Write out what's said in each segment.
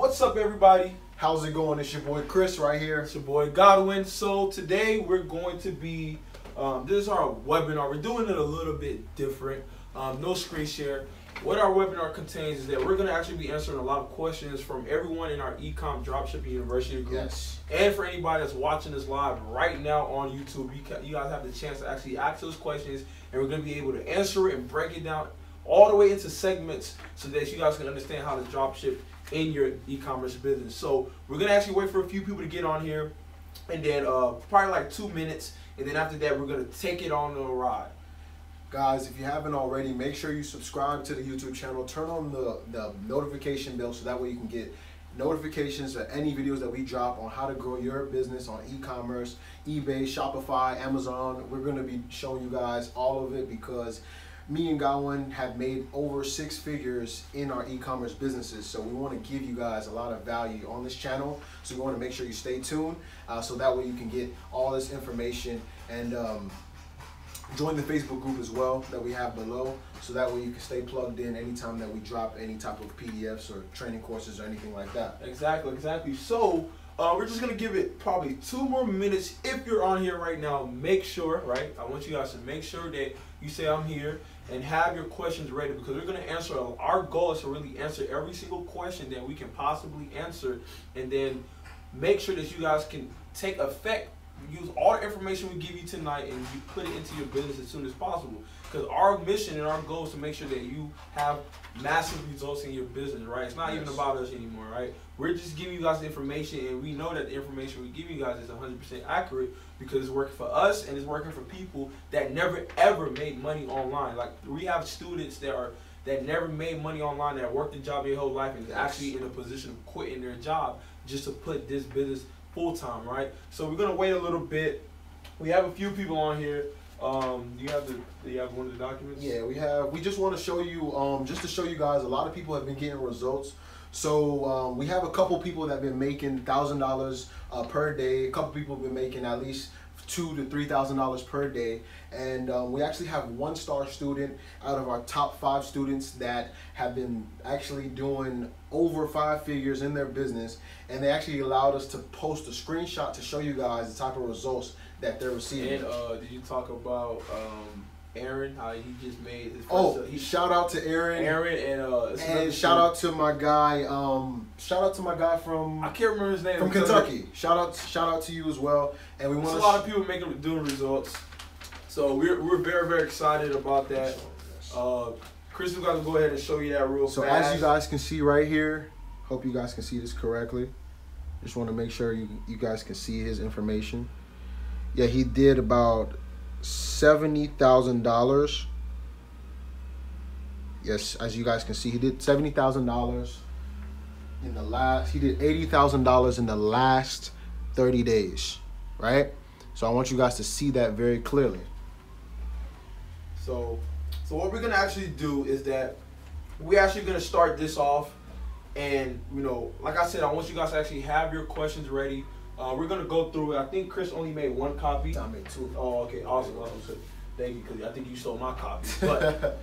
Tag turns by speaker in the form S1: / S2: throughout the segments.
S1: What's up, everybody?
S2: How's it going? It's your boy Chris right here.
S1: It's your boy Godwin. So today we're going to be, this is our webinar. We're doing it a little bit different. No screen share. What our webinar contains is that we're going to actually be answering a lot of questions from everyone in our Ecom Dropshipping University group.
S2: Yes.
S1: And for anybody that's watching this live right now on YouTube, you guys have the chance to actually ask those questions, and we're going to be able to answer it and break it down all the way into segments so that you guys can understand how to dropship in your e-commerce business. So we're gonna actually wait for a few people to get on here, and then probably like 2 minutes, and then after that we're gonna take it on the ride.
S2: Guys, if you haven't already, make sure you subscribe to the YouTube channel. Turn on the notification bell so that way you can get notifications for any videos that we drop on how to grow your business on e-commerce, eBay, Shopify, Amazon. We're gonna be showing you guys all of it because me and Godwin have made over 6 figures in our e-commerce businesses, so we want to give you guys a lot of value on this channel. So we want to make sure you stay tuned, so that way you can get all this information, and join the Facebook group as well that we have below, so that way you can stay plugged in anytime that we drop any type of PDFs or training courses or anything like that.
S1: Exactly. So we're just gonna give it probably 2 more minutes. If you're on here right now, make sure, right? I want you guys to make sure that you say I'm here and have your questions ready, because we're going to answer. Our goal is to really answer every single question that we can possibly answer, and then make sure that you guys can take effect, use all the information we give you tonight, and you put it into your business as soon as possible. Because our mission and our goal is to make sure that you have massive results in your business, right? It's not even about us anymore, right? We're just giving you guys the information, and we know that the information we give you guys is 100% accurate because it's working for us and it's working for people that never ever made money online. Like, we have students that never made money online, that worked a job their whole life and is actually in a position of quitting their job just to put this business full time, right? So we're gonna wait a little bit. We have a few people on here. Do you have one of the documents?
S2: Yeah, we have. We just want to show you, just to show you guys, a lot of people have been getting results. So we have a couple people that have been making $1,000 per day. A couple people have been making at least $2,000 to $3,000 per day, and we actually have 1-star student out of our top 5 students that have been actually doing over 5 figures in their business, and they actually allowed us to post a screenshot to show you guys the type of results that they're receiving.
S1: And did you talk about Aaron, how he just made his first,
S2: shout out to Aaron.
S1: And
S2: shout out to my guy. Shout out to my guy from,
S1: I can't remember his name,
S2: from Kentucky. Shout out to you as well. And we want
S1: a lot of people doing results. So we're very excited about that. Chris is gonna go ahead and show you that real fast.
S2: So as you guys can see right here, hope you guys can see this correctly. Just want to make sure you guys can see his information. Yeah, he did about $70,000. Yes, as you guys can see, he did $70,000 in the last. He did $80,000 in the last 30 days, right? So I want you guys to see that very clearly.
S1: So what we're gonna actually do is that we're actually gonna start this off, and like I said, I want you guys to actually have your questions ready. We're gonna go through it. I think Chris only made 1 copy.
S2: I made 2.
S1: Oh, okay, awesome. Thank you, because I think you stole my copy. But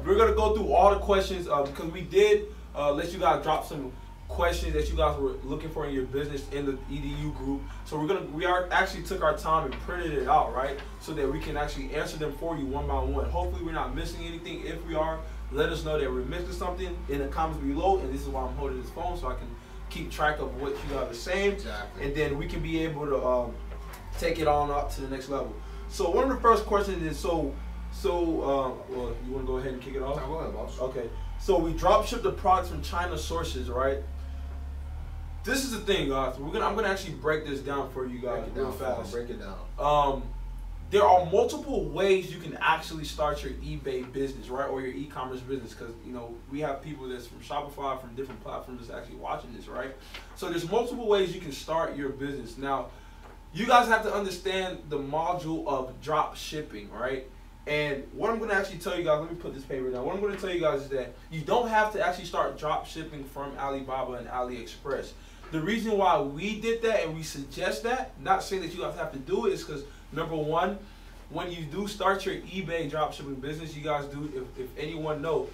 S1: we're gonna go through all the questions because we did let you guys drop some questions that you guys were looking for in your business in the EDU group. So we actually took our time and printed it out, right, so that we can actually answer them for you one by one. Hopefully we're not missing anything. If we are, let us know that we're missing something in the comments below. And this is why I'm holding this phone, so I can keep track of what you guys are saying.
S2: Exactly.
S1: And then we can be able to take it on up to the next level. So one of the first questions is, well, you want to go ahead and kick it off?
S2: No, go ahead, boss.
S1: Okay. So we drop ship the products from China sources, right? This is the thing, guys. I'm gonna actually break this down for you guys real fast.
S2: Break it down.
S1: There are multiple ways you can actually start your eBay business, right, or your e-commerce business, because we have people that's from Shopify, from different platforms that's actually watching this, right? So there's multiple ways you can start your business. Now, you guys have to understand the module of drop shipping, right? And what I'm going to actually tell you guys, let me put this paper down. What I'm going to tell you guys is that you don't have to actually start drop shipping from Alibaba and AliExpress. The reason why we did that and we suggest that, not saying that you guys have to do it, is because number one, when you do start your eBay dropshipping business, you guys do, if anyone know,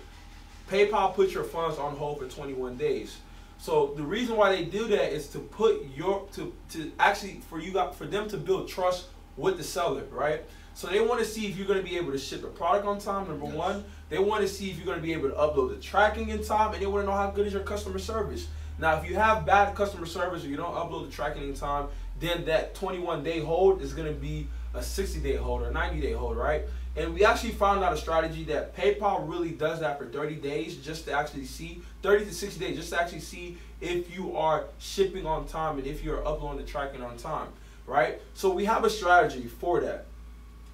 S1: PayPal puts your funds on hold for 21 days. So the reason why they do that is to put for them to build trust with the seller, right? So they want to see if you're going to be able to ship the product on time, number one. They want to see if you're going to be able to upload the tracking in time, and they want to know how good is your customer service. Now, if you have bad customer service or you don't upload the tracking in time, then that 21-day hold is going to be a 60-day hold or a 90-day hold, right? And we actually found out a strategy that PayPal really does that for 30 days just to actually see, 30 to 60 days, just to actually see if you are shipping on time and if you're uploading the tracking on time, right? So we have a strategy for that.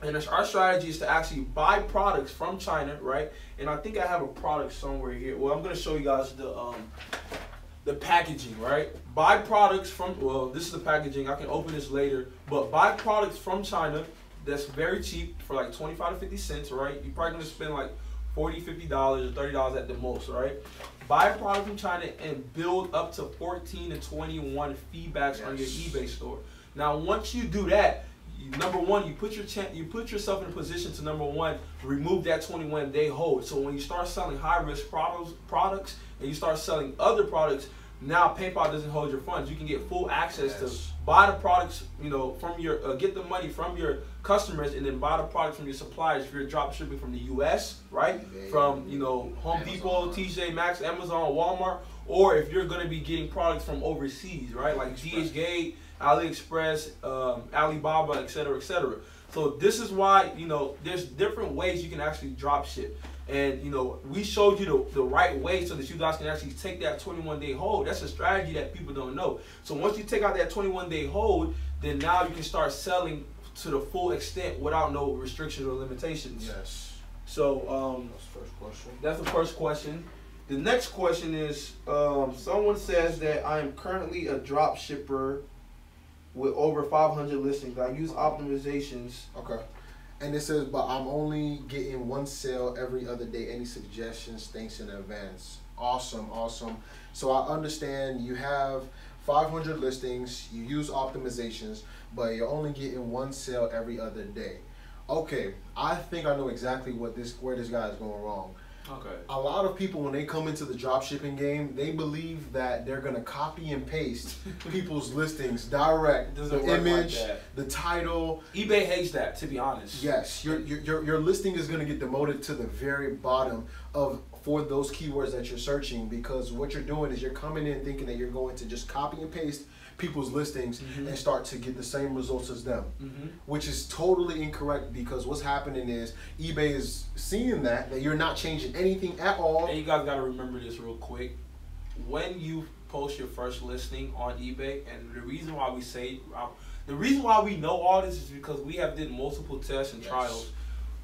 S1: And our strategy is to actually buy products from China, right? And I think I have a product somewhere here. Well, I'm going to show you guys the packaging, right? Buy products from, well, this is the packaging. I can open this later. But buy products from China that's very cheap for like 25 to 50 cents, right? You're probably going to spend like $40, $50 or $30 at the most, right? Buy a product from China and build up to 14 to 21 feedbacks on your eBay store. Now, once you do that, number one, you put yourself in a position to, number one, remove that 21-day hold. So when you start selling high-risk products and you start selling other products, now PayPal doesn't hold your funds. You can get full access to buy the products, you know, from your get the money from your customers, and then buy the products from your suppliers. If you're drop shipping from the U.S., right, from Home Depot, TJ Maxx, Amazon, Walmart, or if you're going to be getting products from overseas, right, like DHgate, AliExpress, Alibaba, etc., etc. So this is why, there's different ways you can actually drop ship. And, we showed you the right way so that you guys can actually take that 21-day hold. That's a strategy that people don't know. So once you take out that 21-day hold, then now you can start selling to the full extent without no restrictions or limitations.
S2: Yes.
S1: So
S2: that's the first question.
S1: That's the first question. The next question is, someone says that I am currently a drop shipper with over 500 listings. I use optimizations.
S2: Okay. And it says, but I'm only getting one sale every other day. Any suggestions? Thanks in advance. Awesome, awesome. So I understand you have 500 listings, you use optimizations, but you're only getting one sale every other day. Okay, I think I know exactly where this guy is going wrong.
S1: Okay.
S2: A lot of people, when they come into the drop shipping game, they believe that they're gonna copy and paste people's listings direct. The image, like the title.
S1: eBay hates that, to be honest.
S2: Yes, your listing is gonna get demoted to the very bottom for those keywords that you're searching, because what you're doing is you're coming in thinking that you're going to just copy and paste people's listings and start to get the same results as them, which is totally incorrect, because what's happening is eBay is seeing that you're not changing anything at all.
S1: And you guys got to remember this real quick. When you post your first listing on eBay, and the reason why we know all this is because we have did multiple tests and trials.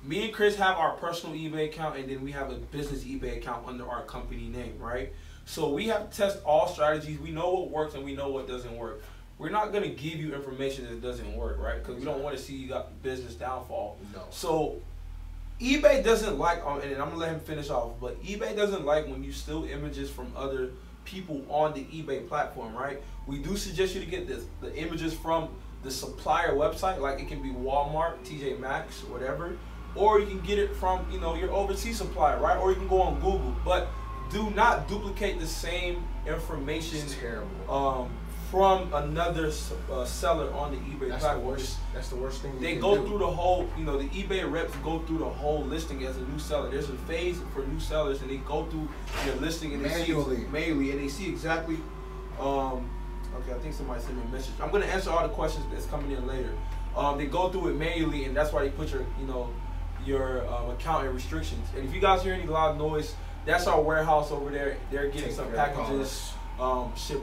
S1: Me and Chris have our personal eBay account, and then we have a business eBay account under our company name, right? So we have to test all strategies. We know what works and we know what doesn't work. We're not going to give you information that doesn't work, right? Because we don't want to see you got business downfall. No. So eBay doesn't like, and I'm going to let him finish off, but eBay doesn't like when you steal images from other people on the eBay platform, right? We do suggest you to get the images from the supplier website, like it can be Walmart, TJ Maxx, whatever. Or you can get it from, your overseas supplier, right? Or you can go on Google. But do not duplicate the same information from another seller on the eBay platform.
S2: That's the worst thing.
S1: They go through the whole, the eBay reps go through the whole listing as a new seller. There's a phase for new sellers, and they go through your listing and manually, and they see exactly. Okay, I think somebody sent me a message. I'm gonna answer all the questions that's coming in later. They go through it manually, and that's why they put your account in restrictions. And if you guys hear any loud noise, that's our warehouse over there. They're getting some packages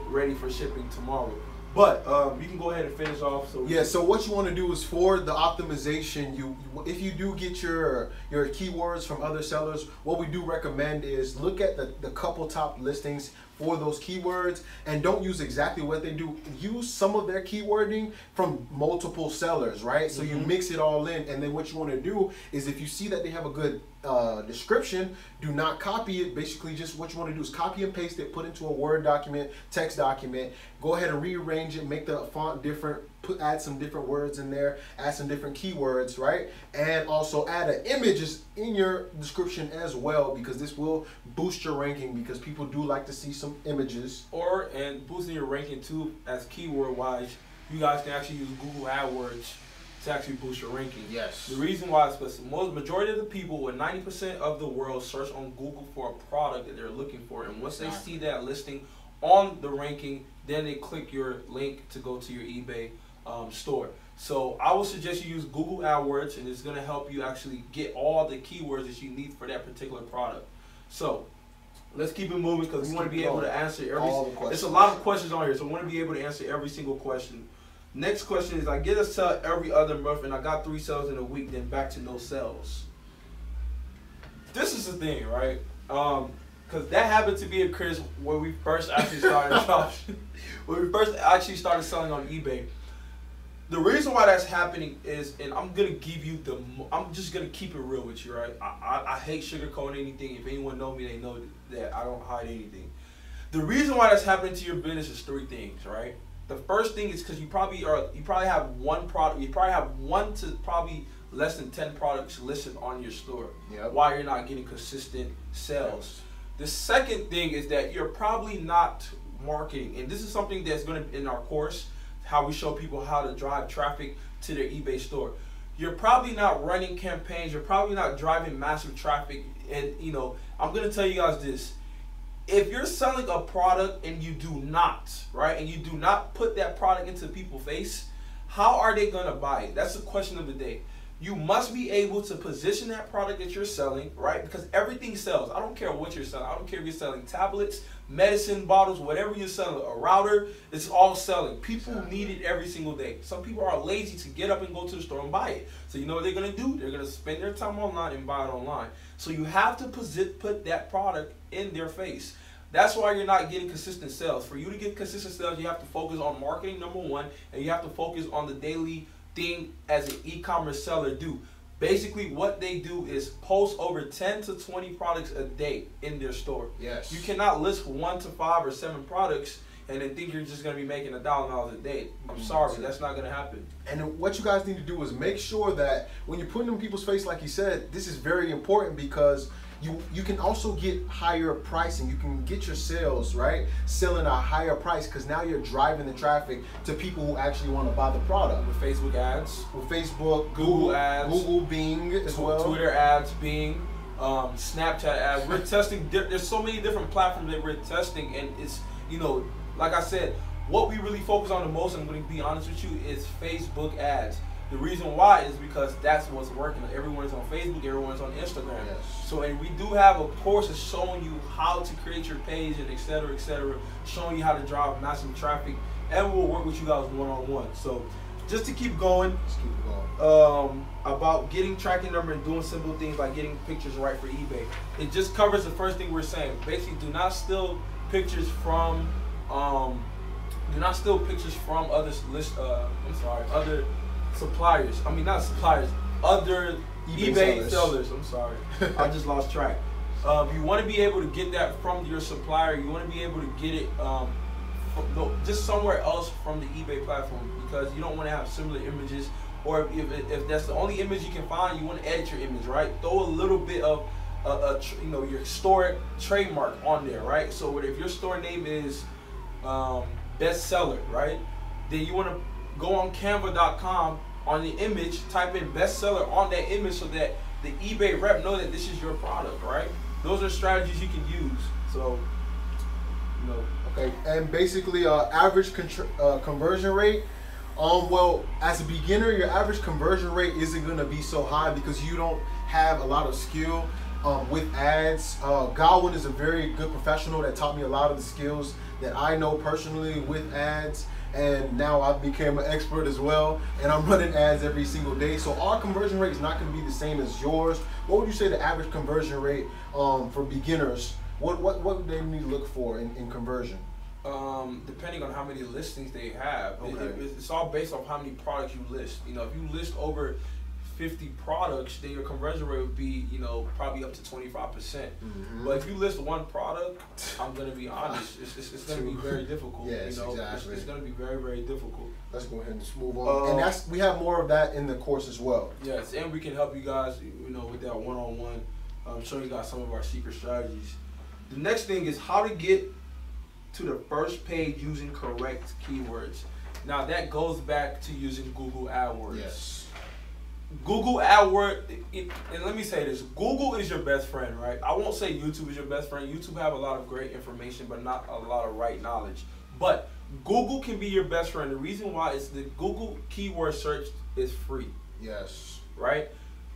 S1: ready for shipping tomorrow. But you can go ahead and finish off.
S2: So what you want to do is, for the optimization, if you do get your keywords from other sellers, what we do recommend is look at the couple top listings for those keywords, and don't use exactly what they do. Use some of their keywording from multiple sellers, right? So you mix it all in, and then what you want to do is, if you see that they have a good description, do not copy it. Basically, just what you want to do is copy and paste it, put into a Word document, text document, go ahead and rearrange it, make the font different, add some different words in there, add some different keywords, right? And also add an images in your description as well, because this will boost your ranking, because people do like to see some images.
S1: And boosting your ranking too, as keyword wise, you guys can actually use Google AdWords to actually boost your ranking.
S2: Yes.
S1: The reason why is because the majority of the people, with 90% of the world, search on Google for a product that they're looking for, and once they see that listing on the ranking, then they click your link to go to your eBay store. So I would suggest you use Google AdWords, and it's going to help you actually get all the keywords that you need for that particular product. So let's keep it moving, because we want to be able to answer there's a lot of questions on here, so we want to be able to answer every single question. Next question is, I get a sale every other month and I got 3 sales in a week, then back to no sales. This is the thing, right? Because that happened to be a Chris when we first actually started dropshipping. When we first actually started selling on eBay. The reason why that's happening is, and I'm gonna give you I'm just gonna keep it real with you, right? I hate sugarcoating anything. If anyone knows me, they know that I don't hide anything. The reason why that's happening to your business is 3 things, right? The first thing is because you probably have one product, you probably have 1 to probably less than 10 products listed on your store.
S2: Yep.
S1: Why you're not getting consistent sales. The second thing is that you're probably not marketing, and this is something that's going to in our course, how we show people how to drive traffic to their eBay store. You're probably not running campaigns, you're probably not driving massive traffic, and you know, I'm going to tell you guys this. If you're selling a product and you do not, right, and you do not put that product into people's face, how are they going to buy it? That's the question of the day. You must be able to position that product that you're selling, right, because everything sells. I don't care what you're selling. I don't care if you're selling tablets, medicine bottles, whatever you're selling, a router, it's all selling. People need it every single day. Some people are lazy to get up and go to the store and buy it. So you know what they're going to do? They're going to spend their time online and buy it online. So you have to put that product in their face. That's why you're not getting consistent sales. For you to get consistent sales, you have to focus on marketing, number 1, and you have to focus on the daily thing as an e-commerce seller do. Basically, what they do is post over 10 to 20 products a day in their store.
S2: Yes.
S1: You cannot list 1 to 5 or 7 products and then think you're just going to be making $1,000 a day. I'm sorry, that's not going to happen.
S2: And what you guys need to do is make sure that when you're putting in people's face, like you said, this is very important, because you can also get higher pricing. You can get your sales, right, selling a higher price, because now you're driving the traffic to people who actually want to buy the product.
S1: With Facebook ads.
S2: With Facebook,
S1: Google ads.
S2: Google, Bing as well.
S1: Twitter ads, Bing, Snapchat ads. We're testing, there's so many different platforms that we're testing, and it's, you know, like I said, what we really focus on the most, I'm going to be honest with you, is Facebook ads. The reason why is because that's what's working. Everyone's on Facebook, everyone's on Instagram.
S2: Yes.
S1: So, and we do have a course that's showing you how to create your page and et cetera, showing you how to drive massive traffic, and we'll work with you guys one-on-one. So, just to keep going, about getting tracking number and doing simple things like getting pictures right for eBay. It just covers the first thing we're saying. Basically, do not steal pictures from other other suppliers. I mean, not suppliers, other eBay sellers. I'm sorry, I just lost track. You want to be able to get that from your supplier. You want to be able to get it just somewhere else from the eBay platform, because you don't want to have similar images, or if that's the only image you can find, you want to edit your image, right? Throw a little bit of your store trademark on there, right? So if your store name is bestseller, right, then you want to go on canva.com, on the image, type in bestseller on that image, so that the eBay rep know that this is your product, right? Those are strategies you can use. So, you know.
S2: Okay, and basically average conversion rate. Well, as a beginner, your average conversion rate isn't going to be so high, because you don't have a lot of skill with ads. Godwin is a very good professional that taught me a lot of the skills that I know personally with ads, and now I've become an expert as well, and I'm running ads every single day. So our conversion rate is not going to be the same as yours. What would you say the average conversion rate for beginners? What would they need to look for in conversion?
S1: Depending on how many listings they have.
S2: Okay.
S1: It's all based off how many products you list. You know, if you list over 50 products, then your conversion rate would be, you know, probably up to 25%. But if you list one product, I'm gonna be honest, it's gonna be very difficult.
S2: Yes,
S1: you know?
S2: exactly.
S1: It's gonna be very, very difficult.
S2: Let's go ahead and just move on. And we have more of that in the course as well.
S1: Yes, and we can help you guys, you know, with that one-on-one, showing you guys some of our secret strategies. The next thing is how to get to the first page using correct keywords. Now that goes back to using Google AdWords.
S2: Yes.
S1: Google AdWords, and let me say this, Google is your best friend, right? I won't say YouTube is your best friend. YouTube have a lot of great information, but not a lot of right knowledge. But Google can be your best friend. The reason why is the Google keyword search is free.
S2: Yes.
S1: Right?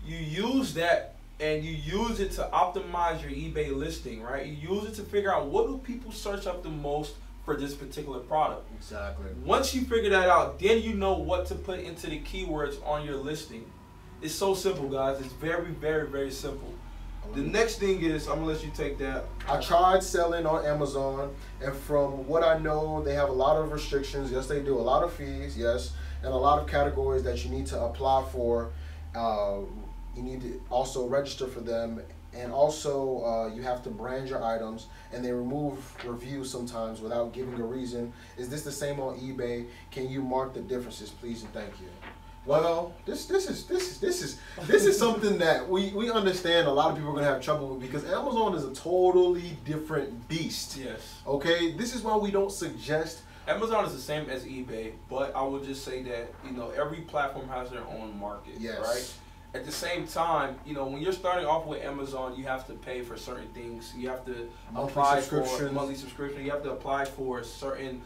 S1: You use that and you use it to optimize your eBay listing, right? You use it to figure out what do people search up the most for this particular product.
S2: Exactly.
S1: Once you figure that out, then you know what to put into the keywords on your listing. It's so simple, guys. It's very, very, very simple. The next thing is, I'm gonna let you take that.
S2: I tried selling on Amazon, and from what I know, they have a lot of restrictions. Yes, they do. A lot of fees, yes, and a lot of categories that you need to apply for. You need to also register for them, and also you have to brand your items, and they remove reviews sometimes without giving a reason. Is this the same on eBay? Can you mark the differences, please, and thank you? Well, this is something that we understand a lot of people are gonna have trouble with, because Amazon is a totally different beast.
S1: Yes.
S2: Okay, this is why we don't suggest.
S1: Amazon is the same as eBay, but I would just say that, you know, every platform has their own market.
S2: Yes.
S1: Right. At the same time, you know, when you're starting off with Amazon, you have to pay for certain things. You have to apply for monthly subscription. You have to apply for certain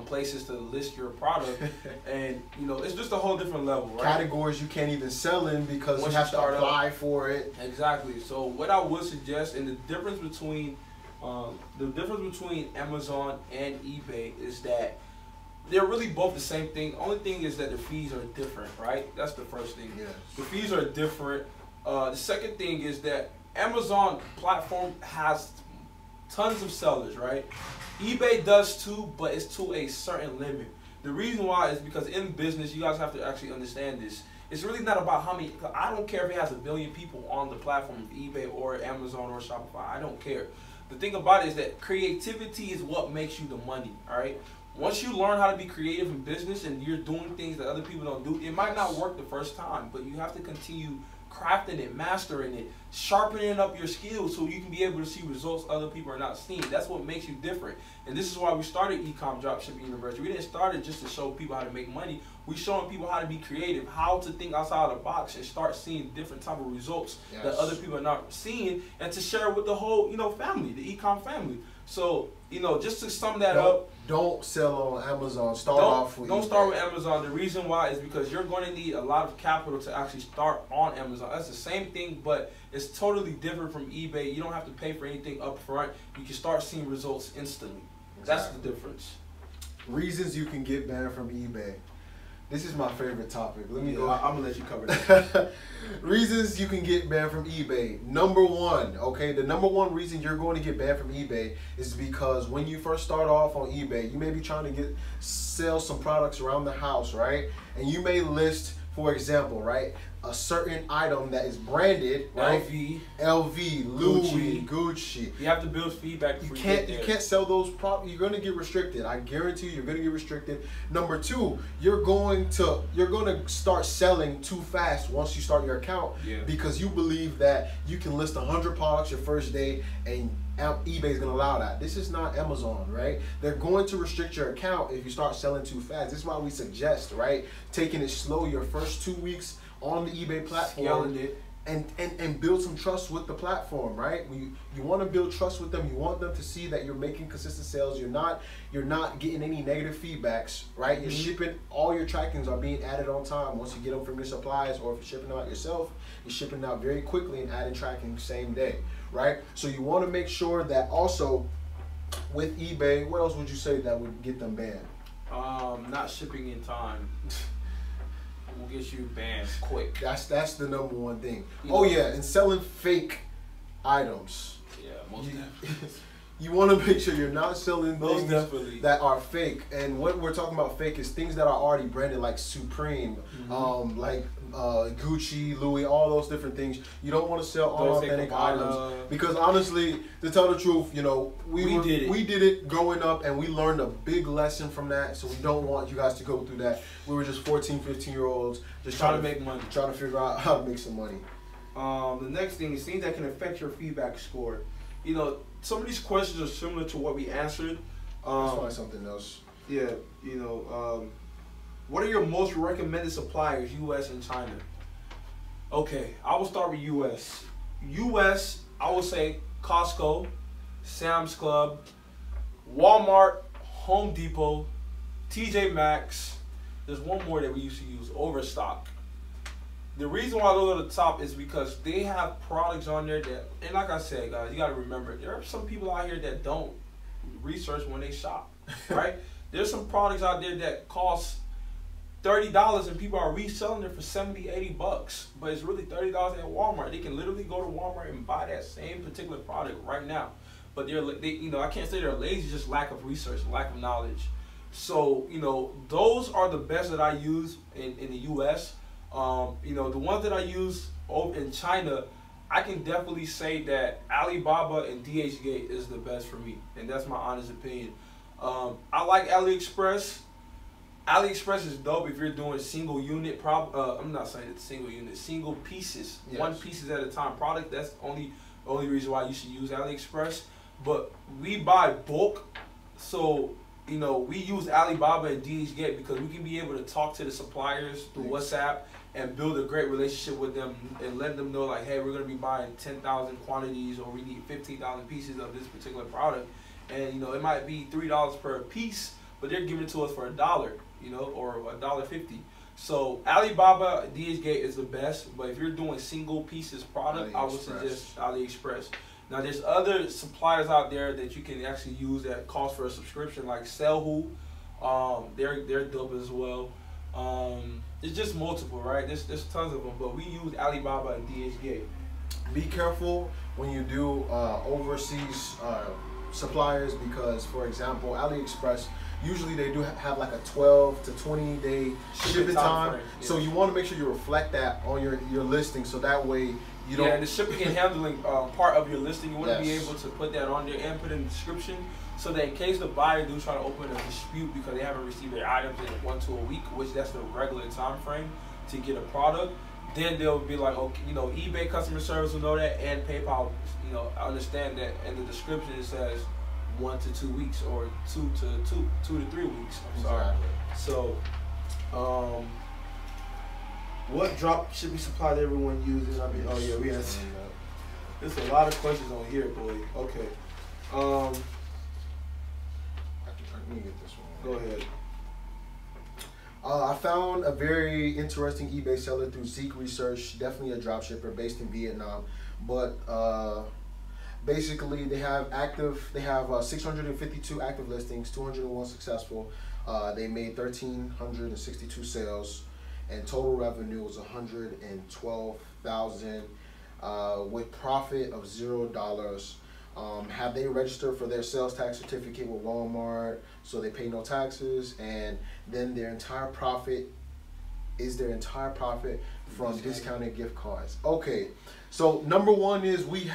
S1: places to list your product, and you know, it's just a whole different level, right?
S2: Categories you can't even sell in because
S1: Once
S2: you have
S1: you
S2: to
S1: start
S2: apply for it.
S1: Exactly. So what I would suggest, and the difference between Amazon and eBay is that they're really both the same thing. Only thing is that the fees are different, right? That's the first thing.
S2: Yes.
S1: The fees are different. The second thing is that Amazon platform has tons of sellers, right? eBay does too, but it's to a certain limit. The reason why is because in business, you guys have to actually understand this. It's really not about how many. I don't care if it has 1 billion people on the platform of eBay or Amazon or Shopify. I don't care. The thing about it is that creativity is what makes you the money, all right? Once you learn how to be creative in business and you're doing things that other people don't do, it might not work the first time, but you have to continue crafting it, mastering it, sharpening up your skills so you can be able to see results other people are not seeing. That's what makes you different. And this is why we started Dropshipping University. We didn't start it just to show people how to make money. We're showing people how to be creative, how to think outside the box and start seeing different type of results that other people are not seeing, and to share with the whole, you know, family, the ecom family. So, you know, just to sum that up,
S2: don't sell on Amazon. Start with
S1: Amazon. The reason why is because you're going to need a lot of capital to actually start on Amazon. That's the same thing, but it's totally different from eBay. You don't have to pay for anything up front. You can start seeing results instantly. Exactly. That's the difference.
S2: Reasons you can get banned from eBay. This is my favorite topic. Let me go.
S1: I'm gonna let you cover that.
S2: Reasons you can get banned from eBay. Number one, okay, the number one reason you're going to get banned from eBay is because when you first start off on eBay, you may be trying to sell some products around the house, right? And you may list, for example, right, a certain item that is branded, right? LV, Louis, Gucci.
S1: You have to build feedback.
S2: You can't sell those products. You're gonna get restricted. I guarantee you're gonna get restricted. Number two, you're going to start selling too fast once you start your account, because you believe that you can list 100 products your first day and eBay is going to allow that. This is not Amazon, right? They're going to restrict your account if you start selling too fast. This is why we suggest, right, taking it slow your first 2 weeks on the eBay platform, and build some trust with the platform, right? You want to build trust with them. You want them to see that you're making consistent sales. You're not getting any negative feedbacks, right? You're shipping, all your trackings are being added on time. Once you get them from your suppliers, or if you're shipping them out yourself, you're shipping them out very quickly and adding tracking same day, right? So you want to make sure that also with eBay, what else would you say that would get them banned?
S1: Not shipping in time. Will get you banned quick.
S2: That's the number one thing. And selling fake items.
S1: Yeah, most definitely.
S2: you want to make sure you're not selling
S1: Most
S2: things
S1: definitely.
S2: that are fake. And what we're talking about fake is things that are already branded, like Supreme, like Gucci, Louis, all those different things. You don't want to sell unauthentic items because honestly, to tell the truth, you know, we did it growing up, and we learned a big lesson from that. So we don't want you guys to go through that. We were just 14, 15-year-olds just
S1: trying to make money,
S2: trying to figure out how to make some money.
S1: The next thing is things that can affect your feedback score. You know, some of these questions are similar to what we answered.
S2: Let's find something else.
S1: Yeah, you know, what are your most recommended suppliers, U.S. and China? Okay, I will start with U.S. U.S., I would say Costco, Sam's Club, Walmart, Home Depot, TJ Maxx. There's one more that we used to use, Overstock. The reason why those are the top is because they have products on there that, and like I said, guys, you got to remember, there are some people out here that don't research when they shop, right? There's some products out there that cost $30 and people are reselling it for 70, 80 bucks, but it's really $30 at Walmart. They can literally go to Walmart and buy that same particular product right now. But they you know, I can't say they're lazy, just lack of research, lack of knowledge. So, you know, those are the best that I use in the U.S. You know, the ones that I use over in China, I can definitely say that Alibaba and DHgate is the best for me, and that's my honest opinion. I like AliExpress. AliExpress is dope if you're doing single unit. I'm not saying it's single unit, single pieces, yes. 1 pieces at a time product. That's the only reason why you should use AliExpress. But we buy bulk, so you know we use Alibaba and DHgate because we can be able to talk to the suppliers through WhatsApp and build a great relationship with them and let them know like, hey, we're gonna be buying 10,000 quantities, or we need 15,000 pieces of this particular product, and you know it might be $3 per piece, but they're giving it to us for $1, you know, or $1.50. So Alibaba, DHgate is the best, but if you're doing single pieces product, I would suggest AliExpress. Now there's other suppliers out there that you can actually use that cost for a subscription, like Sellwho. They're dope as well. It's just multiple, right? There's tons of them, but we use Alibaba and DHgate.
S2: Be careful when you do overseas suppliers because, for example, AliExpress, usually they do have like a 12 to 20 day shipping time. Yes. So you want to make sure you reflect that on your listing, so that way you don't.
S1: Yeah, and the shipping and handling part of your listing, you want to be able to put that on there and put it in the description, so that in case the buyer do try to open a dispute because they haven't received their items in 1 to a week, which that's the regular time frame to get a product, then they'll be like, okay, you know, eBay customer service will know that, and PayPal, you know, understand that. In the description it says 1 to 2 weeks, or 2 to 3 weeks. I'm sorry. So, what drop shipping supply that everyone uses? I mean, oh yeah, we have. There's a lot of questions on here, boy. Okay.
S2: Let me get this one.
S1: Go ahead.
S2: I found a very interesting eBay seller through Zeek Research, definitely a drop shipper based in Vietnam, but basically they have 652 active listings, 201 successful. They made 1,362 sales, and total revenue was $112,000 with profit of $0. Have they registered for their sales tax certificate with Walmart, so they pay no taxes, and then their entire profit from discounted gift cards. Okay, so number one is we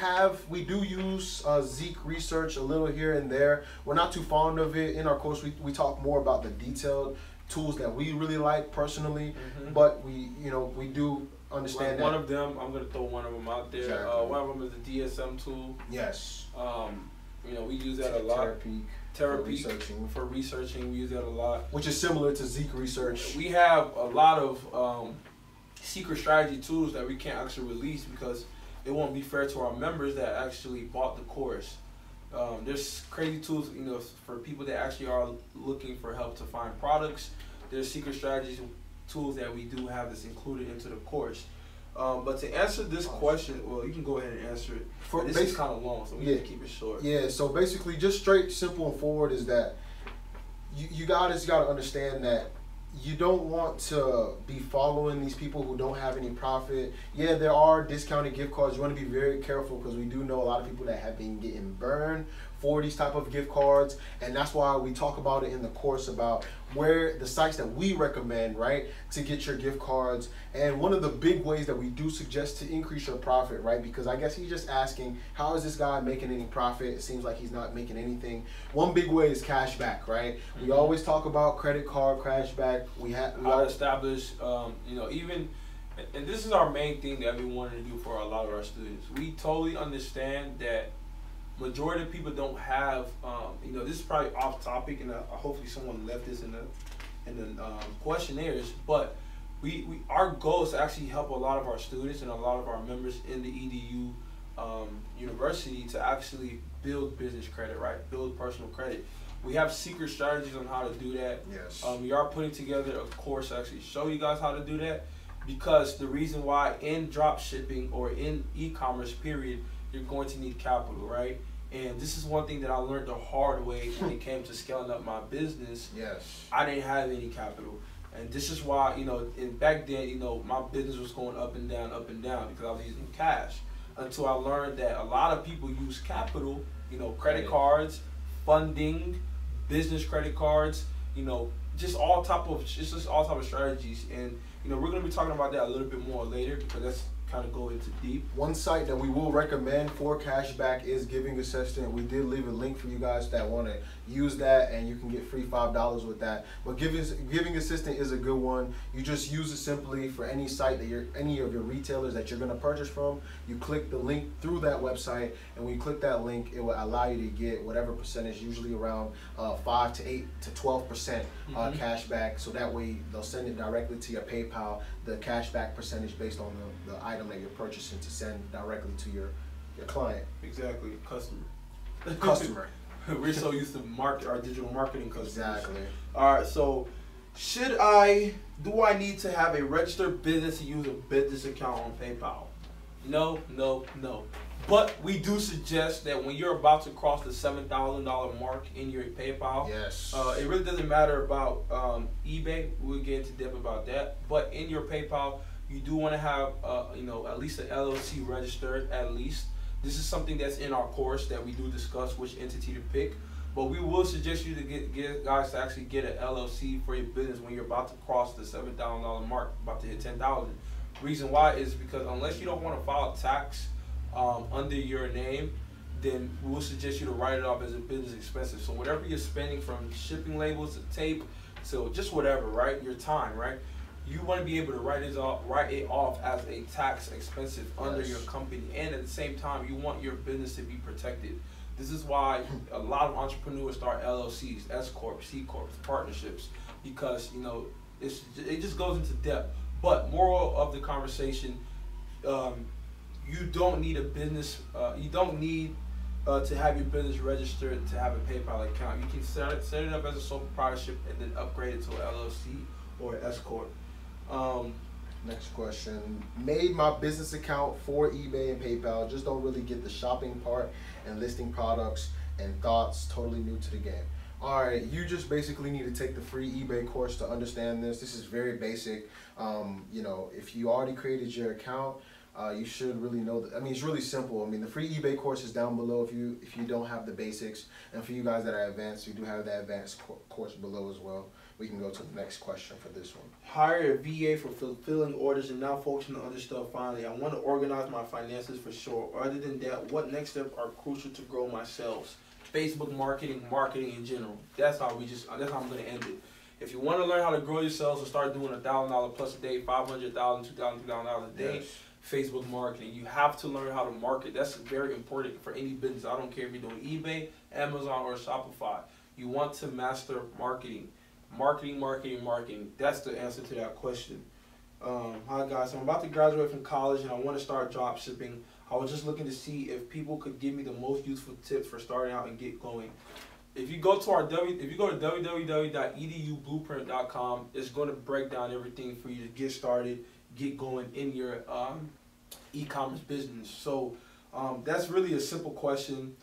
S2: do use Zeek Research a little here and there. We're not too fond of it. In our course, we talk more about the detailed tools that we really like personally, but we do understand that.
S1: One of them, I'm going to throw one of them out there. Exactly. One of them is the DSM tool.
S2: Yes.
S1: You know, we use that a lot.
S2: Terapeak
S1: for researching. We use that a lot.
S2: Which is similar to Zeek Research.
S1: We have a lot of secret strategy tools that we can't actually release because it won't be fair to our members that actually bought the course. There's crazy tools, you know, for people that actually are looking for help to find products. There's secret strategies tools that we do have that's included into the course. But to answer this question, well, you can go ahead and answer it. This is kind of long, so we need to keep it short.
S2: Yeah, so basically, just straight, simple, and forward is that you guys got to understand that you don't want to be following these people who don't have any profit. Yeah, there are discounted gift cards. You want to be very careful because we do know a lot of people that have been getting burned for these type of gift cards, and that's why we talk about it in the course about where the sites that we recommend, right, to get your gift cards. And one of the big ways that we do suggest to increase your profit, right, because I guess he's just asking, how is this guy making any profit? It seems like he's not making anything. One big way is cash back, right? We always talk about credit card cash back. We
S1: how to establish, you know, even, and this is our main thing that we wanted to do for a lot of our students. We totally understand that majority of people don't have, you know, this is probably off topic, and hopefully someone left this in the questionnaires, but our goal is to actually help a lot of our students and a lot of our members in the EDU university to actually build business credit, right? Build personal credit. We have secret strategies on how to do that.
S2: Yes.
S1: We are putting together a course to actually show you guys how to do that, because the reason why in drop shipping or in e-commerce period, you're going to need capital, right? And this is one thing that I learned the hard way when it came to scaling up my business.
S2: Yes.
S1: I didn't have any capital. And this is why, you know, back then, you know, my business was going up and down because I was using cash. Until I learned that a lot of people use capital, you know, credit cards, funding, business credit cards, you know, just all type of strategies. And, you know, we're going to be talking about that a little bit more later, because that's kind of go into deep.
S2: One site that we will recommend for cashback is Giving Assistant. We did leave a link for you guys that want to use that, and you can get free $5 with that. But Giving Assistant is a good one. You just use it simply for any site that any of your retailers that you're going to purchase from. You click the link through that website, and when you click that link, it will allow you to get whatever percentage, usually around 5 to 8 to 12% cashback. So that way they'll send it directly to your PayPal, the cashback percentage based on the item that you're purchasing, to send directly to your client.
S1: Exactly, customer. We're so used to our digital marketing customers.
S2: Exactly.
S1: All right, so do I need to have a registered business to use a business account on PayPal? No. But we do suggest that when you're about to cross the $7,000 mark in your PayPal,
S2: yes,
S1: it really doesn't matter about eBay. We'll get into depth about that. But in your PayPal, you do want to have, you know, at least an LLC registered, at least. This is something that's in our course that we do discuss which entity to pick. But we will suggest you to get guys to actually get an LLC for your business when you're about to cross the $7,000 mark, about to hit $10,000. Reason why is because unless you don't want to file tax under your name, then we'll suggest you to write it off as a business expenses. So whatever you're spending, from shipping labels to tape, so just whatever, right? Your time, right? You want to be able to write it off as a tax expensive under your company, and at the same time, you want your business to be protected. This is why a lot of entrepreneurs start LLCs, S corps, C corps, partnerships, because you know it just goes into depth. But moral of the conversation, you don't need a business. You don't need to have your business registered to have a PayPal account. You can set it up as a sole proprietorship and then upgrade it to an LLC or an S corp.
S2: Next question. Made my business account for eBay and PayPal, just don't really get the shopping part and listing products and thoughts, totally new to the game. All right, you just basically need to take the free eBay course to understand this. This is very basic. You know, if you already created your account, you should really know that. I mean, it's really simple. I mean, the free eBay course is down below if you don't have the basics. And for you guys that are advanced, we do have the advanced course below as well. We can go to the next question for this one.
S1: Hire a VA for fulfilling orders and now focusing on other stuff. Finally, I want to organize my finances for sure. Other than that, what next steps are crucial to grow my sales? Facebook marketing in general. That's how I'm going to end it. If you want to learn how to grow your sales and start doing $1,000 plus a day, $500, $2,000, $2,000 a day, yes. Facebook marketing. You have to learn how to market. That's very important for any business. I don't care if you're doing eBay, Amazon, or Shopify. You want to master marketing. Marketing. That's the answer to that question. Hi guys, I'm about to graduate from college and I want to start drop shipping. I was just looking to see if people could give me the most useful tips for starting out and get going. If you go to www.edublueprint.com, it's going to break down everything for you to get started, get going in your e-commerce business. So that's really a simple question.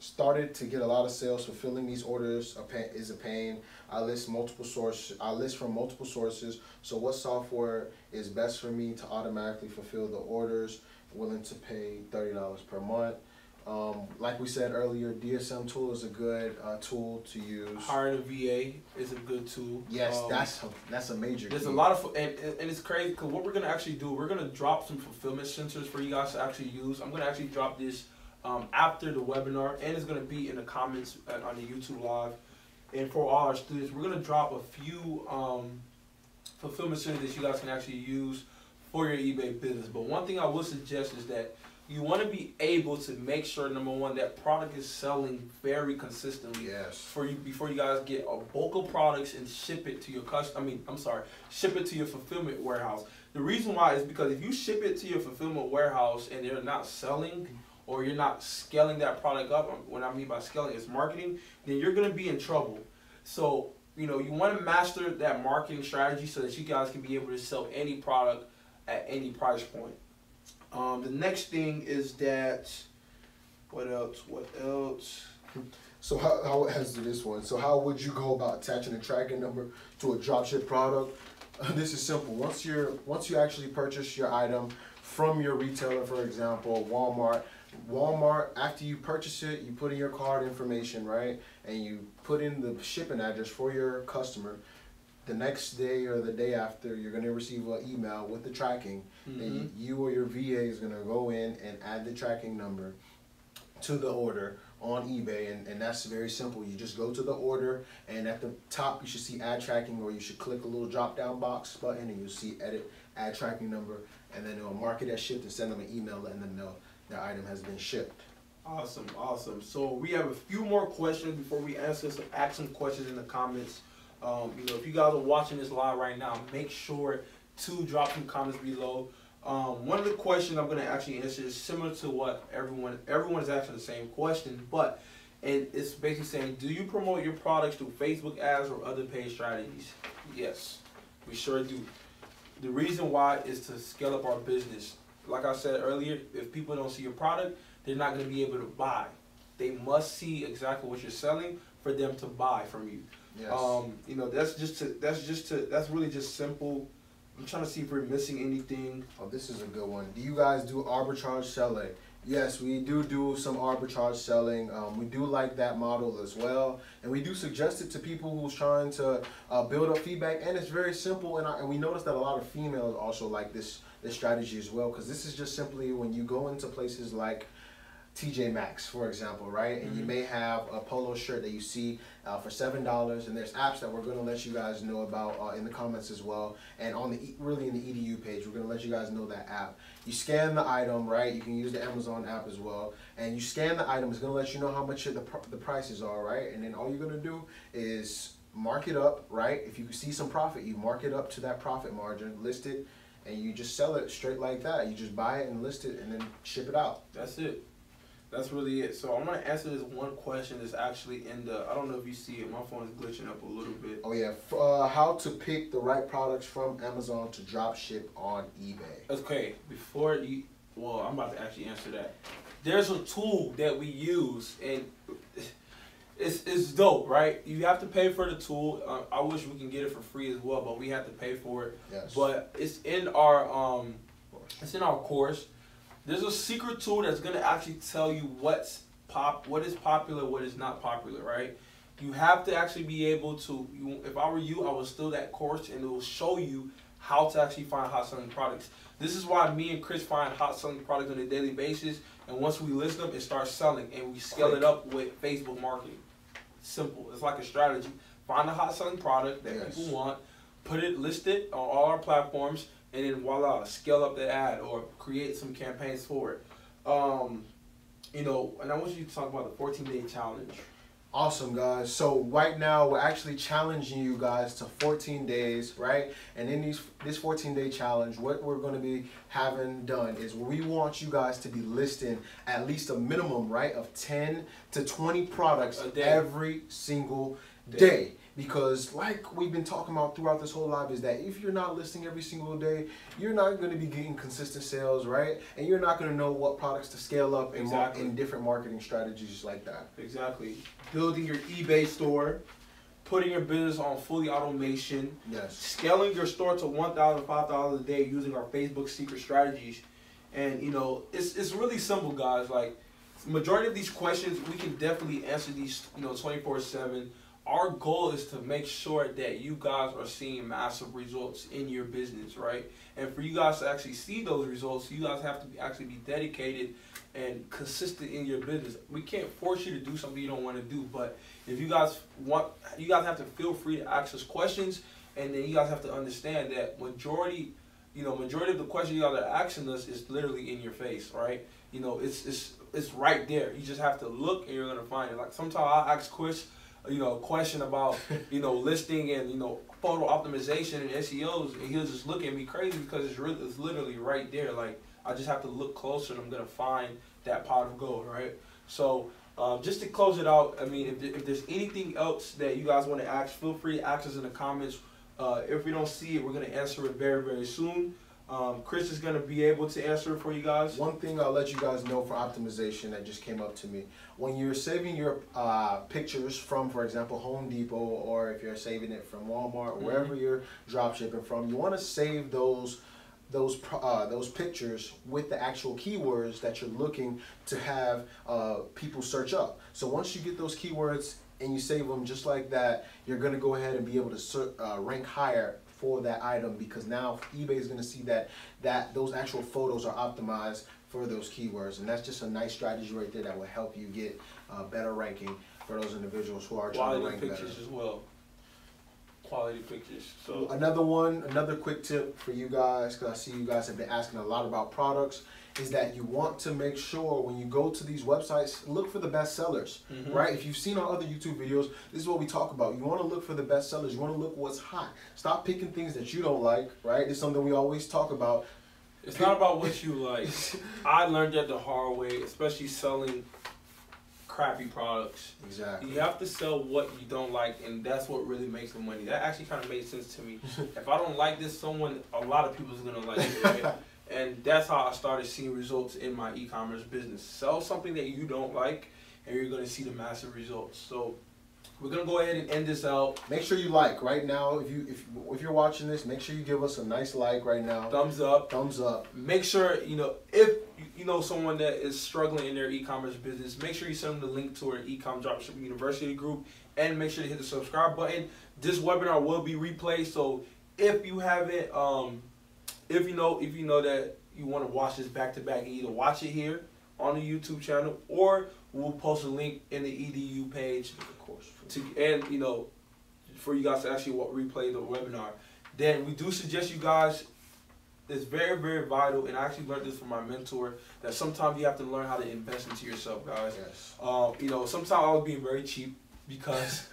S2: started to get a lot of sales. Fulfilling these orders is a pain. I list from multiple sources. So what software is best for me to automatically fulfill the orders? Willing to pay $30 per month. Like we said earlier, DSM tool is a good tool to use.
S1: Hiring a VA is a good tool.
S2: Yes, that's a major.
S1: There's
S2: key.
S1: a lot of, and it's crazy because what we're gonna actually do, we're gonna drop some fulfillment centers for you guys to actually use. I'm gonna actually drop this after the webinar, and it's gonna be in the comments on the YouTube live. And for all our students, we're gonna drop a few fulfillment centers that you guys can actually use for your eBay business. But one thing I would suggest is that you want to be able to make sure, number one, that product is selling very consistently.
S2: Yes.
S1: For you, before you guys get a bulk of products and ship it to your ship it to your fulfillment warehouse. The reason why is because if you ship it to your fulfillment warehouse and they're not selling, or you're not scaling that product up, what I mean by scaling is marketing, then you're gonna be in trouble. So, you know, you want to master that marketing strategy so that you guys can be able to sell any product at any price point. The next thing is that, what else?
S2: So how has this one? So how would you go about attaching a tracking number to a dropship product? This is simple. Once you actually purchase your item from your retailer, for example, Walmart, after you purchase it, you put in your card information, right? And you put in the shipping address for your customer. The next day or the day after, you're going to receive an email with the tracking. And you or your VA is going to go in and add the tracking number to the order on eBay, and that's very simple. You just go to the order, and at the top you should see add tracking, or you should click a little drop down box button and you'll see edit, add tracking number, and then it'll mark it as shipped and send them an email letting them know their item has been shipped.
S1: Awesome. So we have a few more questions before we ask some questions in the comments. You know, if you guys are watching this live right now, make sure to drop some comments below. One of the questions I'm going to actually answer is similar to what everyone is asking the same question, and it's basically saying, do you promote your products through Facebook ads or other paid strategies? Yes, we sure do. The reason why is to scale up our business. Like I said earlier, if people don't see your product, they're not going to be able to buy. They must see exactly what you're selling for them to buy from you.
S2: Yes.
S1: You know, that's really just simple. I'm trying to see if we're missing anything.
S2: Oh, this is a good one. Do you guys do arbitrage selling? Yes, we do some arbitrage selling. We do like that model as well, and we do suggest it to people who's trying to build up feedback. And it's very simple, and we notice that a lot of females also like this strategy as well, because this is just simply when you go into places like TJ Maxx, for example, right? And you may have a polo shirt that you see for $7, and there's apps that we're going to let you guys know about in the comments as well, and on the in the EDU page, we're going to let you guys know that app. You scan the item, right? You can use the Amazon app as well, and you scan the item. It's going to let you know how much the prices are, right? And then all you're going to do is mark it up, right? If you see some profit, you mark it up to that profit margin, list it, and you just sell it straight like that. You just buy it and list it and then ship it out.
S1: That's it. That's really it. So I'm going to answer this one question that's actually in the, I don't know if you see it, my phone is glitching up a little bit.
S2: Oh yeah, how to pick the right products from Amazon to drop ship on eBay.
S1: Okay, I'm about to actually answer that. There's a tool that we use, and it's dope, right? You have to pay for the tool. I wish we can get it for free as well, but we have to pay for it.
S2: Yes.
S1: But it's in our course. There's a secret tool that's gonna actually tell you what is popular, what is not popular, right? You have to actually be able to. If I were you, I would steal that course, and it will show you how to actually find hot selling products. This is why me and Chris find hot selling products on a daily basis, and once we list them, it starts selling, and we scale it up with Facebook marketing. Simple. It's like a strategy. Find a hot selling product that people want, list it on all our platforms, and then voila, scale up the ad or create some campaigns for it. You know, and I want you to talk about the 14-day challenge.
S2: Awesome, guys. So right now we're actually challenging you guys to 14 days, right? And in this 14-day challenge, what we're going to be having done is we want you guys to be listing at least a minimum, right, of 10 to 20 products every single day. Because like we've been talking about throughout this whole live is that if you're not listing every single day, you're not going to be getting consistent sales, right? And you're not going to know what products to scale up in different marketing strategies like that.
S1: Exactly. Building your eBay store, putting your business on fully automation,
S2: yes,
S1: scaling your store to $1,000, $5,000 a day using our Facebook secret strategies. And you know, it's really simple, guys. Like, majority of these questions, we can definitely answer these, you know, 24/7. Our goal is to make sure that you guys are seeing massive results in your business, right? And for you guys to actually see those results, you guys have to actually be dedicated and consistent in your business. We can't force you to do something you don't want to do, but if you guys want, you guys have to feel free to ask us questions, and then you guys have to understand that majority of the questions you guys are asking us is literally in your face, right? You know, it's right there. You just have to look, and you're gonna find it. Like, sometimes I'll ask Chris, you know, a question about, you know, listing and, you know, photo optimization and SEOs, and he'll just look at me crazy because it's literally right there. Like, I just have to look closer, and I'm gonna find that pot of gold, right? So just to close it out, I mean, if there's anything else that you guys want to ask, feel free to ask us in the comments. If we don't see it, we're gonna answer it very, very soon. Chris is going to be able to answer it for you guys.
S2: One thing I'll let you guys know for optimization that just came up to me. When you're saving your pictures from, for example, Home Depot, or if you're saving it from Walmart, or wherever you're drop shipping from, you want to save those pictures with the actual keywords that you're looking to have people search up. So once you get those keywords and you save them just like that, you're going to go ahead and be able to rank higher for that item, because now eBay is going to see that those actual photos are optimized for those keywords, and that's just a nice strategy right there that will help you get better ranking for those individuals who are trying to rank better.
S1: Quality pictures as well. Quality pictures. So
S2: another quick tip for you guys, because I see you guys have been asking a lot about products, is that you want to make sure when you go to these websites, look for the best sellers, right? If you've seen our other YouTube videos, this is what we talk about. You want to look for the best sellers. You want to look what's hot. Stop picking things that you don't like, right? It's something we always talk about.
S1: It's not about what you like. I learned that the hard way, especially selling crappy products.
S2: Exactly.
S1: You have to sell what you don't like, and that's what really makes the money. That actually kind of made sense to me. If I don't like this, a lot of people's going to like it, right? And that's how I started seeing results in my e-commerce business. Sell something that you don't like, and you're going to see the massive results. So we're going to go ahead and end this out.
S2: Make sure you like right now. If you're watching this, make sure you give us a nice like right now.
S1: Thumbs up.
S2: Thumbs up.
S1: Make sure, you know, if you know someone that is struggling in their e-commerce business, make sure you send them the link to our Ecom Dropshipping University group, and make sure to hit the subscribe button. This webinar will be replayed, so if you haven't, if you know that you want to watch this back to back, you either watch it here on the YouTube channel, or we'll post a link in the EDU page, of course, and you know, for you guys to actually replay the webinar. Then we do suggest you guys, it's very, very vital, and I actually learned this from my mentor, that sometimes you have to learn how to invest into yourself, guys.
S2: Yes.
S1: You know, sometimes I was being very cheap because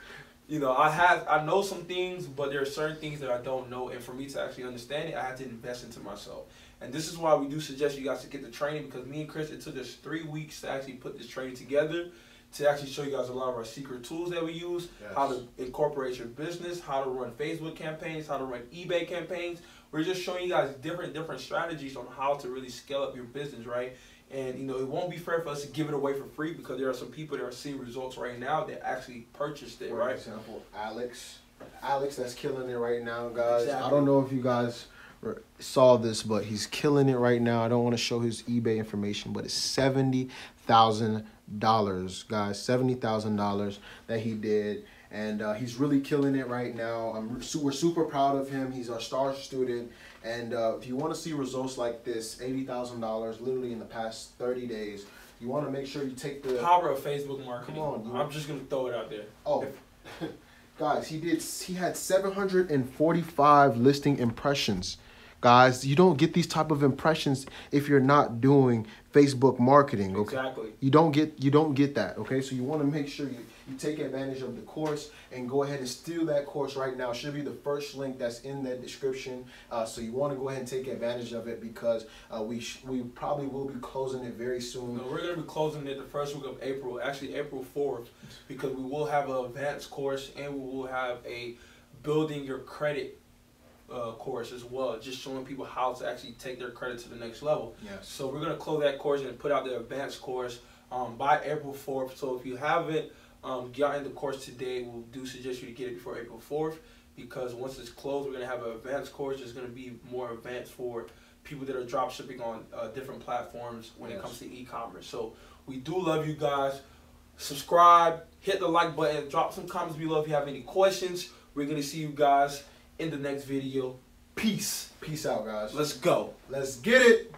S1: you know, I know some things, but there are certain things that I don't know, and for me to actually understand it, I have to invest into myself. And this is why we do suggest you guys to get the training, because me and Chris, it took us 3 weeks to actually put this training together, to actually show you guys a lot of our secret tools that we use, how to incorporate your business, how to run Facebook campaigns, how to run eBay campaigns. We're just showing you guys different strategies on how to really scale up your business, right? And you know, it won't be fair for us to give it away for free, because there are some people that are seeing results right now that actually purchased it, right?
S2: For example, Alex, that's killing it right now, guys.
S1: Exactly.
S2: I don't know if you guys saw this, but he's killing it right now. I don't want to show his eBay information, but it's $70,000, guys. $70,000 that he did, and he's really killing it right now. We're super proud of him. He's our star student, and if you want to see results like this, $80,000 literally in the past 30 days, you want to make sure you take the
S1: power of Facebook marketing.
S2: Come on,
S1: I'm just gonna throw it out there.
S2: Oh. Guys, he had 745 listing impressions. guys, you don't get these type of impressions if you're not doing Facebook marketing. Okay?
S1: Exactly.
S2: You don't get that. Okay, so you want to make sure you take advantage of the course and go ahead and steal that course right now. It should be the first link that's in the description. So you want to go ahead and take advantage of it because we probably will be closing it very soon.
S1: No, we're going to be closing it the first week of April, actually April 4th, because we will have an advanced course and we will have a building your credit course as well, just showing people how to actually take their credit to the next level.
S2: Yes.
S1: So we're going to close that course and put out the advanced course by April 4th. So if you haven't gotten the course today, we do suggest you to get it before April 4th, because once it's closed, we're going to have an advanced course that's going to be more advanced for people that are drop shipping on different platforms when it comes to e-commerce. So we do love you guys. Subscribe, hit the like button, drop some comments below if you have any questions. We're going to see you guys in the next video. Peace.
S2: Peace out, guys.
S1: Let's go.
S2: Let's get it.